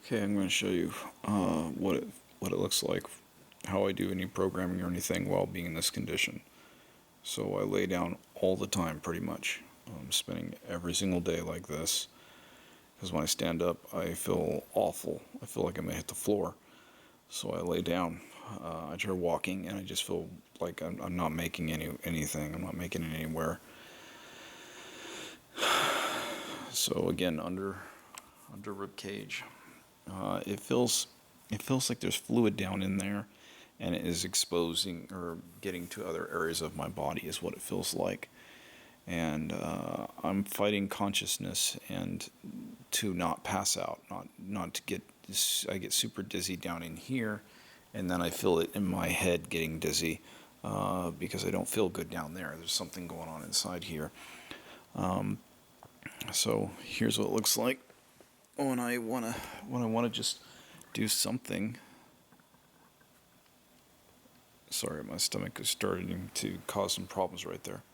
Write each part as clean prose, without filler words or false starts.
Okay, I'm going to show you what it looks like, how I do any programming or anything while being in this condition. So I lay down all the time, pretty much. I'm spending every single day like this, because when I stand up, I feel awful. I feel like I'm going to hit the floor. So I lay down. I try walking, and I just feel like I'm not making anything. I'm not making it anywhere. So again, under rib cage. It feels like there's fluid down in there, and it is exposing or getting to other areas of my body is what it feels like. And I'm fighting consciousness and to not pass out, not to get. I get super dizzy down in here, and then I feel it in my head getting dizzy because I don't feel good down there. There's something going on inside here. So here's what it looks like when I wanna just do something. Sorry, my stomach is starting to cause some problems right there.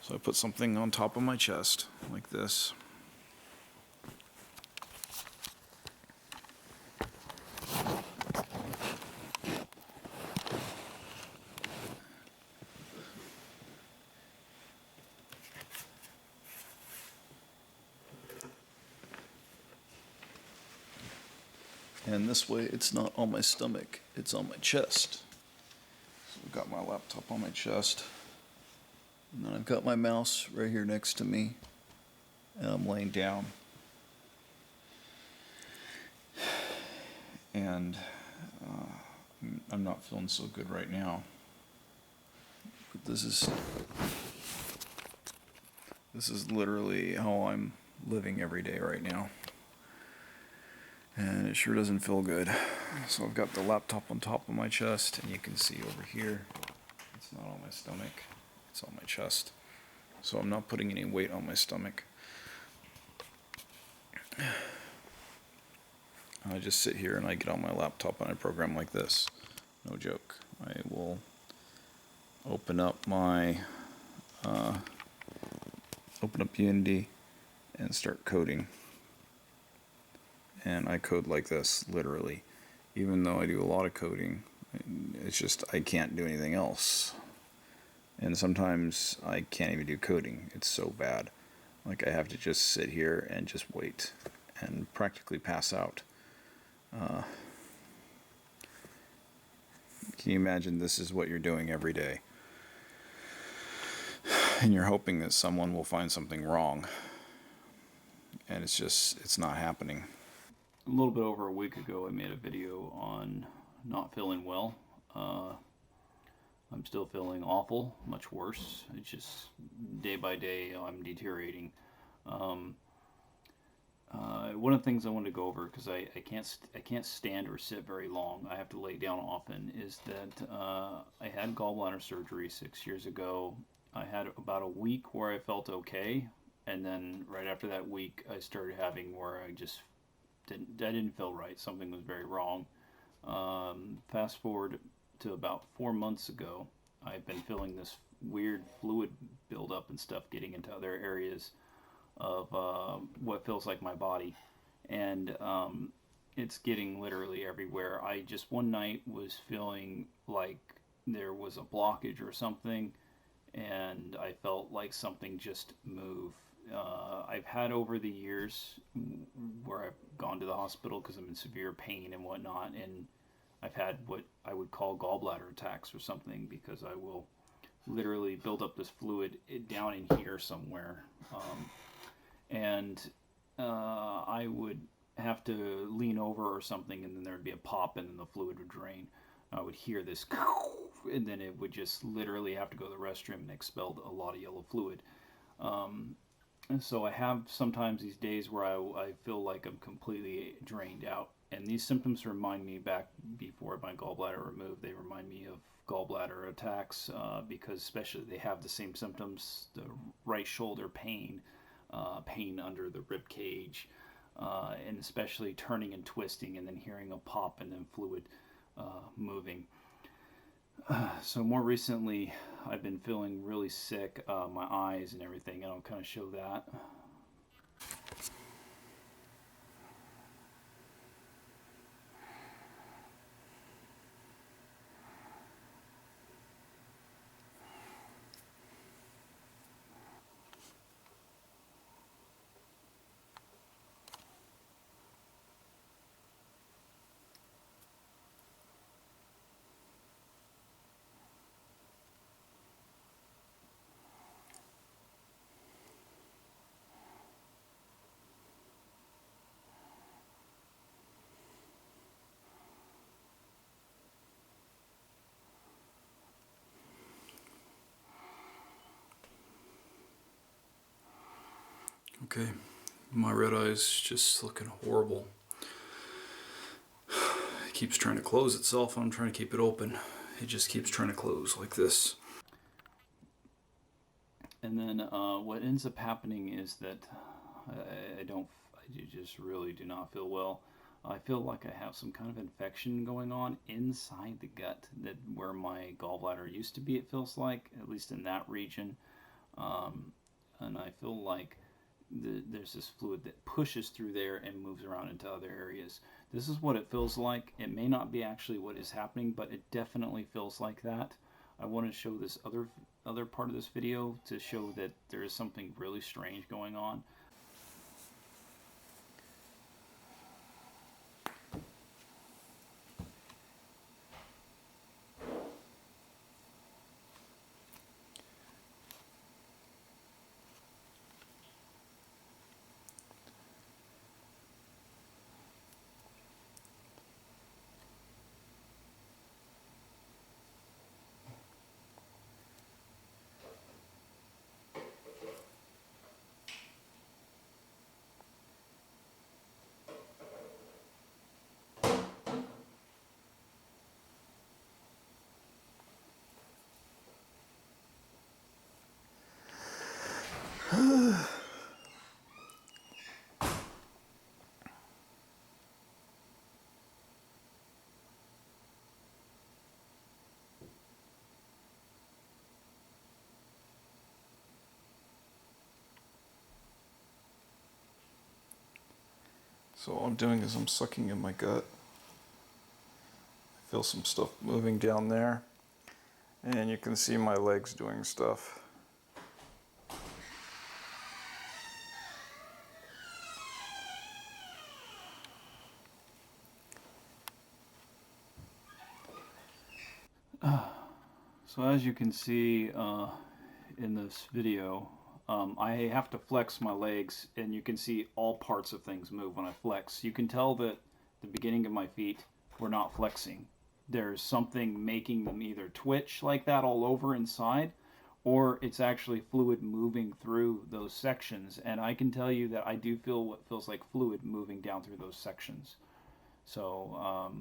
So I put something on top of my chest like this. And this way it's not on my stomach, it's on my chest. So I've got my laptop on my chest. And then I've got my mouse right here next to me. And I'm laying down. And I'm not feeling so good right now. But this is literally how I'm living every day right now. And it sure doesn't feel good. So I've got the laptop on top of my chest, and you can see over here, it's not on my stomach, it's on my chest. So I'm not putting any weight on my stomach. I just sit here and I get on my laptop and I program like this. No joke. I will open up Unity and start coding. And I code like this, literally. Even though I do a lot of coding, it's just I can't do anything else. And sometimes I can't even do coding. It's so bad. Like I have to just sit here and just wait and practically pass out. Can you imagine this is what you're doing every day? And you're hoping that someone will find something wrong. And it's not happening. A little bit over a week ago, I made a video on not feeling well. I'm still feeling awful, much worse. It's just day by day I'm deteriorating. Um, One of the things I wanted to go over, because I can't stand or sit very long. I have to lay down often. Is that I had gallbladder surgery 6 years ago. I had about a week where I felt okay, and then right after that week, I started having where I didn't feel right. Something was very wrong. Fast forward to about 4 months ago, I've been feeling this weird fluid buildup and stuff getting into other areas of what feels like my body, and it's getting literally everywhere. I just one night was feeling like there was a blockage or something, and I felt like something just moved. I've had over the years where I've gone to the hospital because I'm in severe pain and whatnot, and I've had what I would call gallbladder attacks or something because I will literally build up this fluid down in here somewhere. And I would have to lean over or something, and then there would be a pop, and then the fluid would drain. I would hear this, and then it would just literally have to go to the restroom and expel a lot of yellow fluid. And so I have sometimes these days where I feel like I'm completely drained out. And these symptoms remind me back before my gallbladder removed, they remind me of gallbladder attacks because especially they have the same symptoms, the right shoulder pain, pain under the rib cage, and especially turning and twisting and then hearing a pop and then fluid moving. So more recently, I've been feeling really sick, my eyes and everything, and I'll kind of show that. Okay, my red eye's just looking horrible. It keeps trying to close itself. I'm trying to keep it open. It just keeps trying to close like this. And then what ends up happening is that I just really do not feel well. I feel like I have some kind of infection going on inside the gut, that where my gallbladder used to be. It feels like, at least in that region, and I feel like there's this fluid that pushes through there and moves around into other areas. This is what it feels like. It may not be actually what is happening, but it definitely feels like that. I want to show this other part of this video to show that there is something really strange going on. So all I'm doing is I'm sucking in my gut. I feel some stuff moving down there. And you can see my legs doing stuff. So as you can see in this video, I have to flex my legs, and you can see all parts of things move when I flex. You can tell that the beginning of my feet were not flexing. There's something making them either twitch like that all over inside, or it's actually fluid moving through those sections. And I can tell you that I do feel what feels like fluid moving down through those sections. So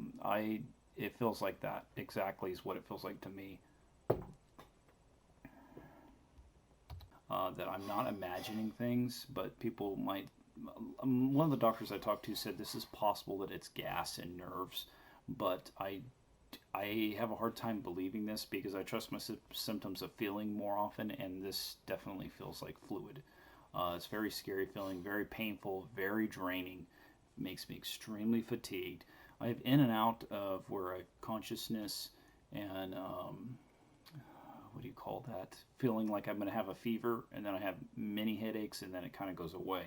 it feels like that exactly is what it feels like to me. That I'm not imagining things, but people might. One of the doctors I talked to said this is possible that it's gas and nerves, but I have a hard time believing this because I trust my symptoms of feeling more often, and this definitely feels like fluid. It's very scary feeling, very painful, very draining. Makes me extremely fatigued. I have in and out of where I have consciousness and what do you call that? Feeling like I'm going to have a fever, and then I have mini headaches, and then it kind of goes away.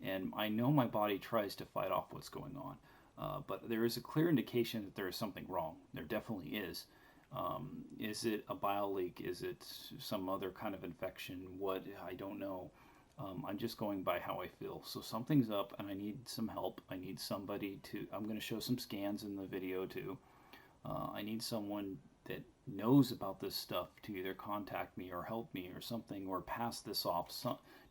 And I know my body tries to fight off what's going on, but there is a clear indication that there is something wrong. There definitely is. Is it a bile leak? Is it some other kind of infection? What? I don't know. I'm just going by how I feel. So something's up, and I need some help. I need somebody to. I'm going to show some scans in the video too. I need someone that knows about this stuff to either contact me or help me or something, or pass this off.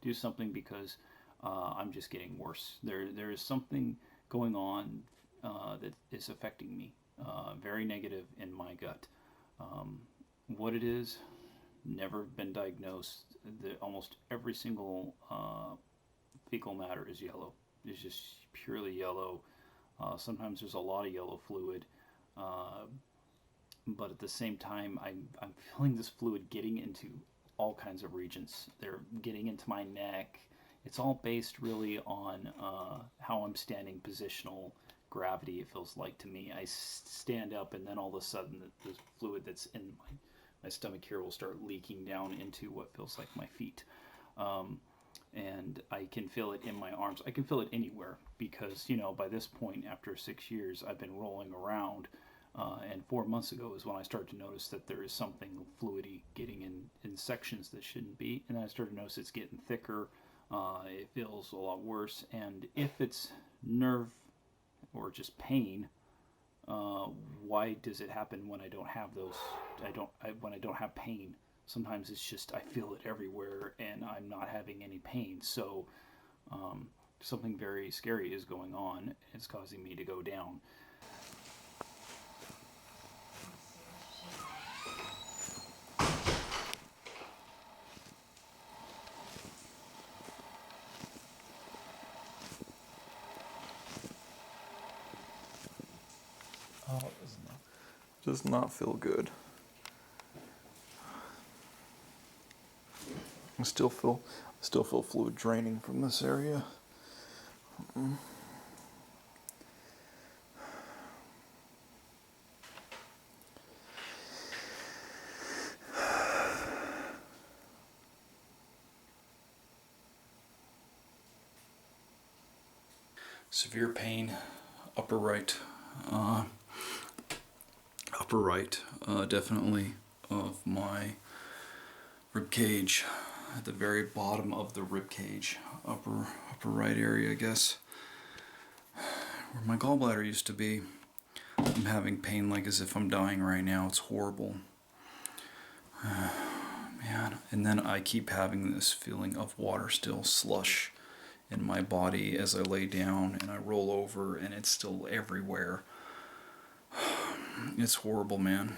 Do something, because I'm just getting worse. There is something going on that is affecting me, very negative in my gut. What it is, never been diagnosed. Almost every single fecal matter is yellow. It's just purely yellow. Sometimes there's a lot of yellow fluid. But at the same time, I'm feeling this fluid getting into all kinds of regions. They're getting into my neck. It's all based really on how I'm standing, positional gravity, it feels like to me. I stand up, and then all of a sudden the fluid that's in my stomach here will start leaking down into what feels like my feet. And I can feel it in my arms. I can feel it anywhere because, by this point, after 6 years, I've been rolling around. And 4 months ago is when I started to notice that there is something fluidy getting in sections that shouldn't be. And then I started to notice it's getting thicker. It feels a lot worse. And if it's nerve or just pain, why does it happen when I don't have those? When I don't have pain. Sometimes it's just I feel it everywhere and I'm not having any pain. So Something very scary is going on. It's causing me to go down. Oh, it does not feel good. I still feel fluid draining from this area. Severe pain, upper right, definitely of my rib cage, at the very bottom of the rib cage, upper right area, I guess, where my gallbladder used to be. I'm having pain like as if I'm dying right now. It's horrible. Man, and then I keep having this feeling of water still slush in my body as I lay down and I roll over, and it's still everywhere. It's horrible, man.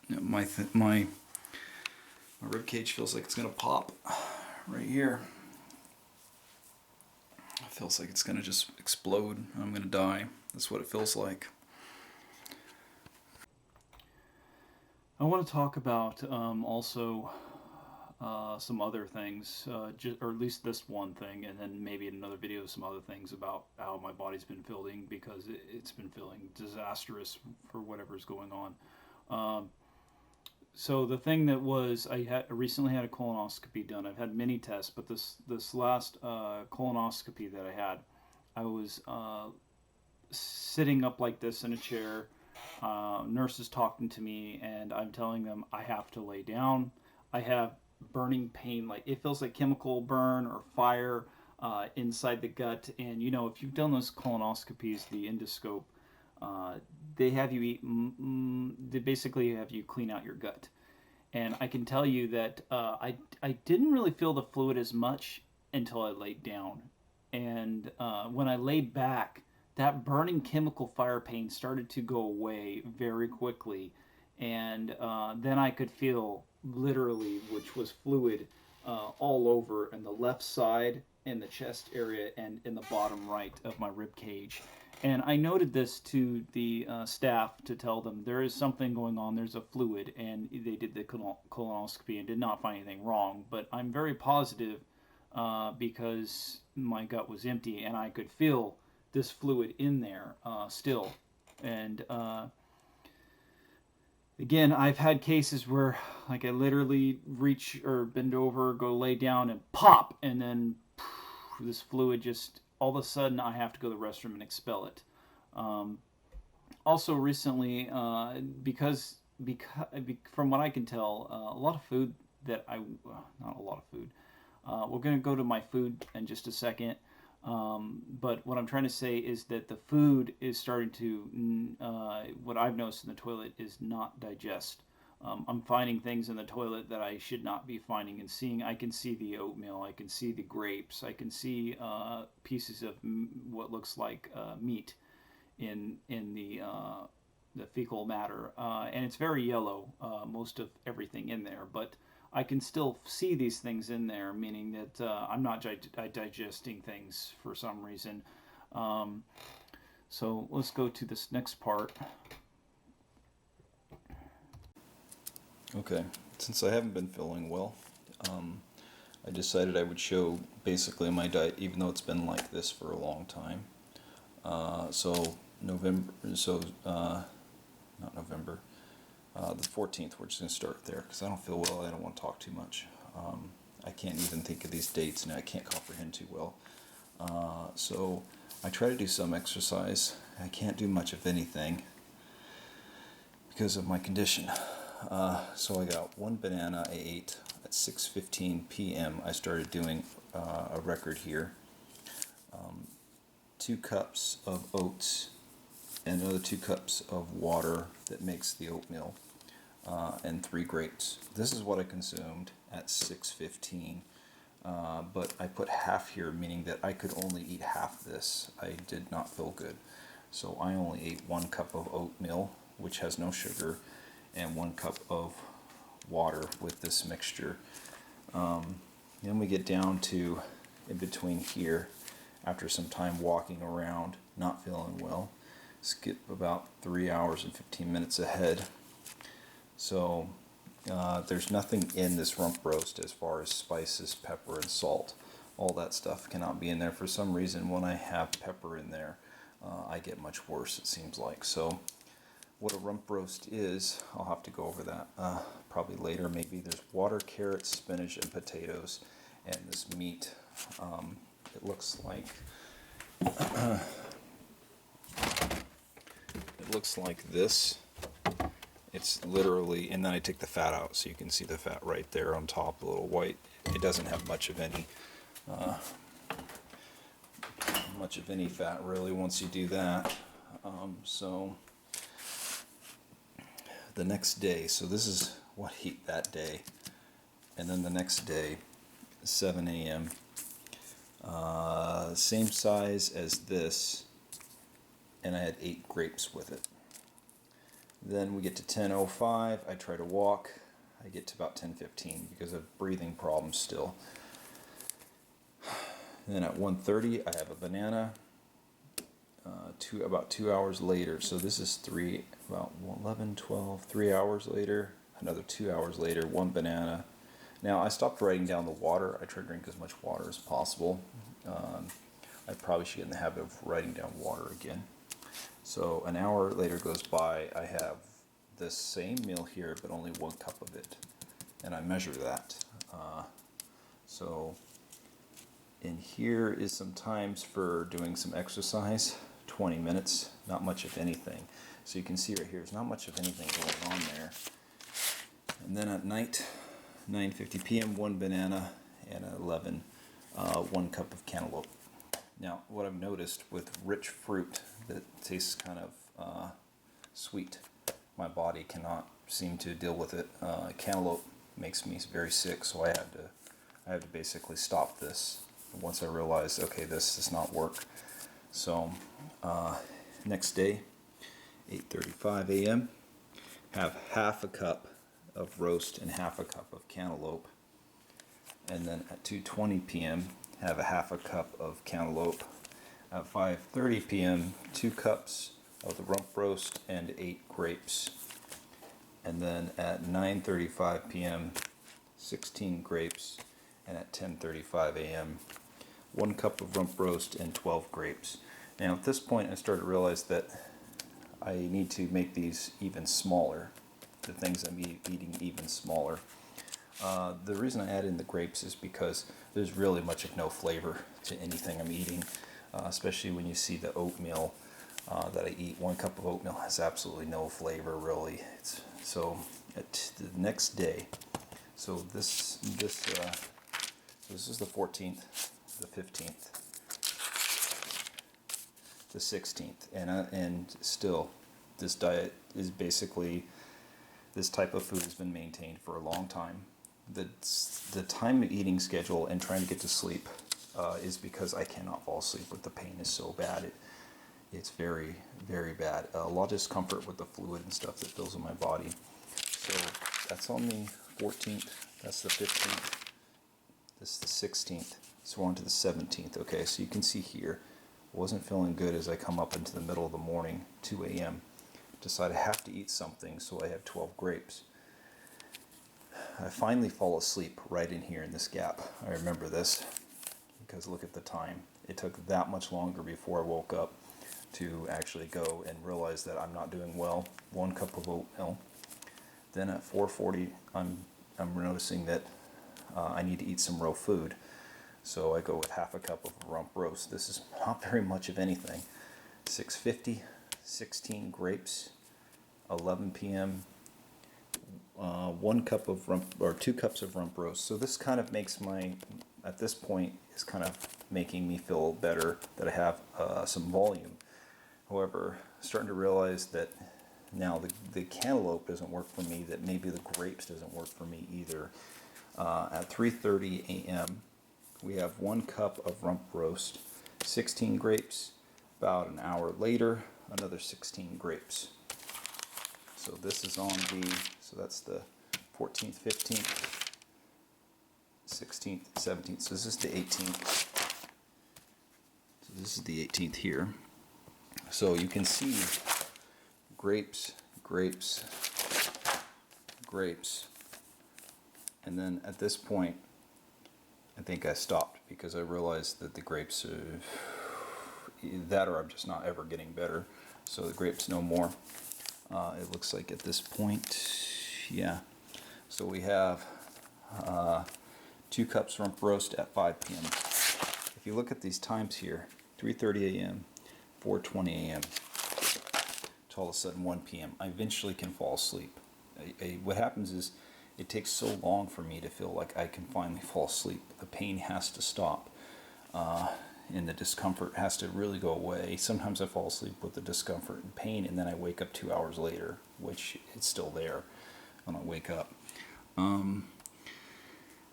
My rib cage feels like it's gonna pop right here. It feels like it's gonna just explode. I'm gonna die. That's what it feels like. I want to talk about also some other things, or at least this one thing, and then maybe in another video some other things about how my body's been feeling, because it's been feeling disastrous for whatever's going on. So the thing that was, recently had a colonoscopy done. I've had many tests, but this last colonoscopy that I had, I was sitting up like this in a chair. Nurses talking to me, and I'm telling them I have to lay down. I have burning pain, like it feels like chemical burn or fire inside the gut. And you know, if you've done those colonoscopies, the endoscope, uh, they have you eat. They basically have you clean out your gut. And I can tell you that I didn't really feel the fluid as much until I laid down. And when I laid back, that burning chemical fire pain started to go away very quickly. And then I could feel literally, which was fluid, all over in the left side, in the chest area, and in the bottom right of my rib cage. And I noted this to the staff to tell them there is something going on. There's a fluid, and they did the colonoscopy and did not find anything wrong. But I'm very positive because my gut was empty and I could feel this fluid in there still. And again, I've had cases where, like, I literally reach or bend over, go lay down, and pop, and then this fluid just all of a sudden I have to go to the restroom and expel it. Um, Also, recently, because from what I can tell, a lot of food that not a lot of food. We're going to go to my food in just a second. But what I'm trying to say is that the food is starting to, what I've noticed in the toilet is not digest. I'm finding things in the toilet that I should not be finding and seeing. I can see the oatmeal, I can see the grapes, I can see pieces of what looks like meat in the fecal matter, and it's very yellow, most of everything in there. But I can still see these things in there, meaning that I'm not digesting things for some reason. Um, so let's go to this next part. Okay, since I haven't been feeling well, I decided I would show basically my diet, even though it's been like this for a long time. So November, so not November, the 14th. We're just gonna start there because I don't feel well. I don't want to talk too much. I can't even think of these dates and I can't comprehend too well. So I try to do some exercise. I can't do much of anything because of my condition. So I got one banana I ate at 6:15 p.m. I started doing a record here. 2 cups of oats and another 2 cups of water that makes the oatmeal, and 3 grapes. This is what I consumed at 6:15. but I put half here, meaning that I could only eat half this. I did not feel good. So I only ate 1 cup of oatmeal, which has no sugar, and 1 cup of water with this mixture. Then we get down to in between here, after some time walking around, not feeling well. Skip about 3 hours and 15 minutes ahead. So there's nothing in this rump roast as far as spices, pepper, and salt. All that stuff cannot be in there. For some reason, when I have pepper in there, I get much worse, it seems like. So what a rump roast is, I'll have to go over that probably later. Maybe there's water, carrots, spinach, and potatoes, and this meat. It looks like this. It's literally, and then I take the fat out, so you can see the fat right there on top, a little white. It doesn't have much of any fat really once you do that. So the next day, so this is what I ate that day, and then the next day, 7 a.m. Same size as this, and I had 8 grapes with it. Then we get to 10:05. I try to walk. I get to about 10:15 because of breathing problems still. And then at 1:30, I have a banana. About 2 hours later, so this is about 11, 12, 3 hours later, another 2 hours later, 1 banana. Now I stopped writing down the water. I try to drink as much water as possible. I probably should get in the habit of writing down water again. So an hour later goes by, I have this same meal here, but only 1 cup of it, and I measure that. So in here is some times for doing some exercise, 20 minutes, not much of anything. So you can see right here, there's not much of anything going on there. And then at night, 9:50 p.m., 1 banana, and at 11, 1 cup of cantaloupe. Now, what I've noticed with rich fruit that tastes kind of sweet, my body cannot seem to deal with it. Cantaloupe makes me very sick, so I had to basically stop this. Once I realized, okay, this does not work. So, next day, 8:35 a.m., have half a cup of roast and half a cup of cantaloupe. And then at 2:20 p.m., have a half a cup of cantaloupe. At 5:30 p.m., 2 cups of the rump roast and 8 grapes. And then at 9:35 p.m., 16 grapes. And at 10:35 a.m., 1 cup of rump roast and 12 grapes. Now at this point I started to realize that I need to make these even smaller, the things I'm eating even smaller. The reason I add in the grapes is because there's really much of no flavor to anything I'm eating, especially when you see the oatmeal that I eat. 1 cup of oatmeal has absolutely no flavor really. So at the next day, so this is the 14th, the 15th, the 16th, and still this diet is basically, this type of food has been maintained for a long time. The time eating schedule and trying to get to sleep is because I cannot fall asleep. With the pain is so bad, it's very, very bad. A lot of discomfort with the fluid and stuff that fills in my body. So that's on the 14th. That's the 15th. This is the 16th. So we're on to the 17th. Okay, so you can see here, wasn't feeling good as I come up into the middle of the morning, 2 a.m. Decide I have to eat something, so I have 12 grapes. I finally fall asleep right in here in this gap. I remember this because look at the time. It took that much longer before I woke up to actually go and realize that I'm not doing well. 1 cup of oatmeal. Then at 4:40, I'm noticing that I need to eat some raw food. So I go with half a cup of rump roast. This is not very much of anything. 6:50, 16 grapes. 11 p.m. 1 cup of rump, or 2 cups of rump roast. So this kind of makes at this point, is kind of making me feel better that I have some volume. However, starting to realize that now the cantaloupe doesn't work for me, that maybe the grapes doesn't work for me either. At 3:30 a.m., we have 1 cup of rump roast, 16 grapes. About an hour later, another 16 grapes. So this is on so that's the 14th, 15th, 16th, 17th. So this is the 18th. So this is the 18th here. So you can see grapes, grapes, grapes. And then at this point, I think I stopped because I realized that the grapes are that, or I'm just not ever getting better. So the grapes no more. It looks like at this point, yeah. So we have 2 cups rump roast at 5 p.m. If you look at these times here, 3:30 a.m., 4:20 a.m., to all of a sudden 1 p.m., I eventually can fall asleep. What happens is it takes so long for me to feel like I can finally fall asleep. The pain has to stop. And the discomfort has to really go away. Sometimes I fall asleep with the discomfort and pain, and then I wake up 2 hours later, which it's still there when I wake up.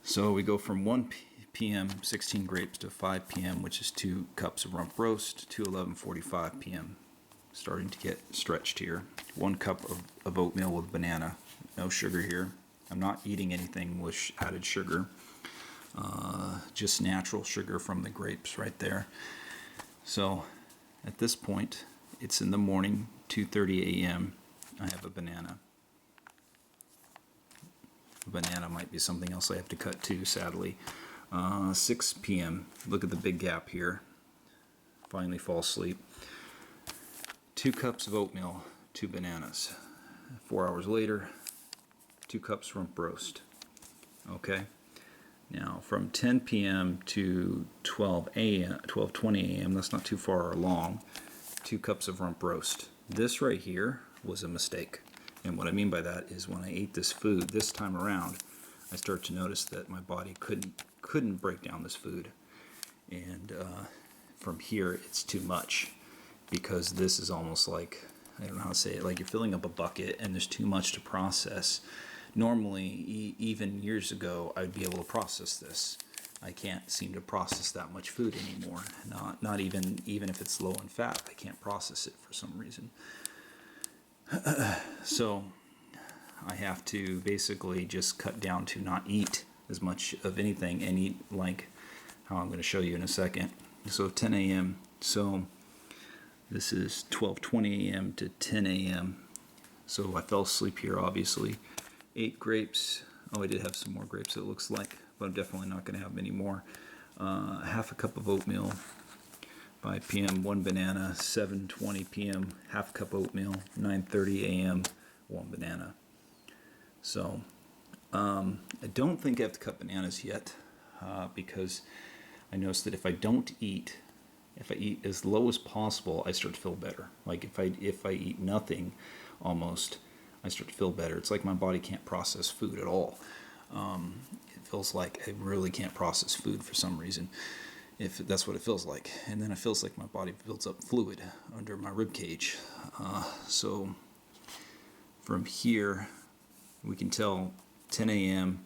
So we go from 1 p.m. 16 grapes to 5 p.m., which is 2 cups of rump roast, to 11:45 p.m. Starting to get stretched here. 1 cup of oatmeal with banana. No sugar here. I'm not eating anything with added sugar. Just natural sugar from the grapes right there. So at this point, it's in the morning, 2:30 a.m. I have a banana. A banana might be something else I have to cut too, sadly. 6 p.m. Look at the big gap here. Finally fall asleep. 2 cups of oatmeal, 2 bananas. 4 hours later, 2 cups rump roast. Okay. Now, from 10 p.m. to 12 a.m., 12:20 a.m., that's not too far along, 2 cups of rump roast. This right here was a mistake. And what I mean by that is when I ate this food this time around, I started to notice that my body couldn't break down this food. And from here, it's too much, because this is almost like, I don't know how to say it, like you're filling up a bucket and there's too much to process. Normally, even years ago, I'd be able to process this. I can't seem to process that much food anymore. Not even if it's low in fat, I can't process it for some reason. So I have to basically just cut down to not eat as much of anything and eat like how I'm going to show you in a second. So 10 a.m. So this is 12:20 a.m. to 10 a.m. So I fell asleep here, obviously. 8 grapes. Oh, I did have some more grapes, it looks like, but I'm definitely not going to have many more. Half a cup of oatmeal. 5 p.m. 1 banana. 7:20 p.m. half cup oatmeal. 9:30 a.m. 1 banana. So I don't think I have to cut bananas yet, because I noticed that if I eat as low as possible, I start to feel better. Like if I eat nothing, almost, I start to feel better. It's like my body can't process food at all. It feels like I really can't process food for some reason, if that's what it feels like. And then it feels like my body builds up fluid under my rib cage. So from here, we can tell 10 a.m.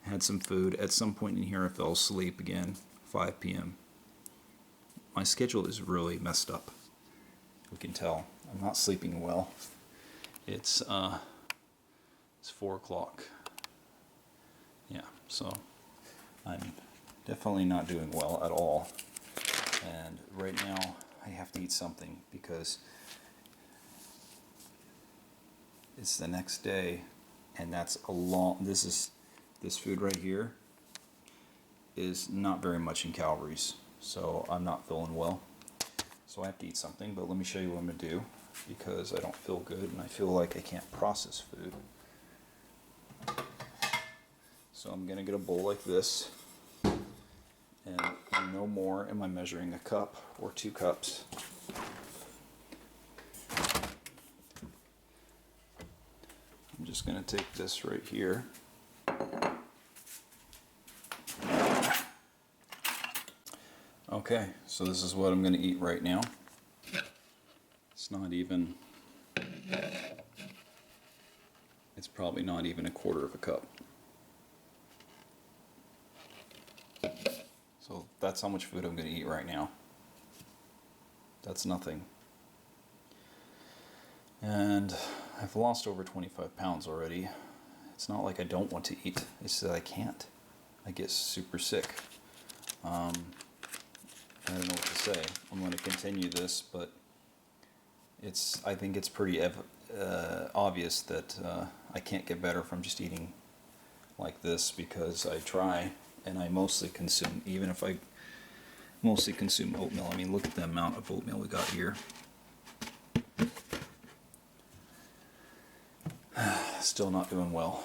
had some food. At some point in here, I fell asleep again. 5 p.m. My schedule is really messed up. We can tell I'm not sleeping well. It's 4 o'clock. Yeah, so I'm definitely not doing well at all. And right now I have to eat something because it's the next day, and that's a long. This food right here is not very much in calories, so I'm not feeling well. So I have to eat something, but let me show you what I'm gonna do, because I don't feel good and I feel like I can't process food. So I'm gonna get a bowl like this, and no more am I measuring a cup or 2 cups. I'm just gonna take this right here. Okay, so this is what I'm gonna eat right now. It's probably not even a quarter of a cup. that's how much food I'm going to eat right now. That's nothing. And I've lost over 25 pounds already. It's not like I don't want to eat, it's that I can't. I get super sick. I don't know what to say. I'm going to continue this, but I think it's pretty obvious that I can't get better from just eating like this, because I try, and I mostly consume, even if I mostly consume oatmeal. I mean, look at the amount of oatmeal we got here. Still not doing well.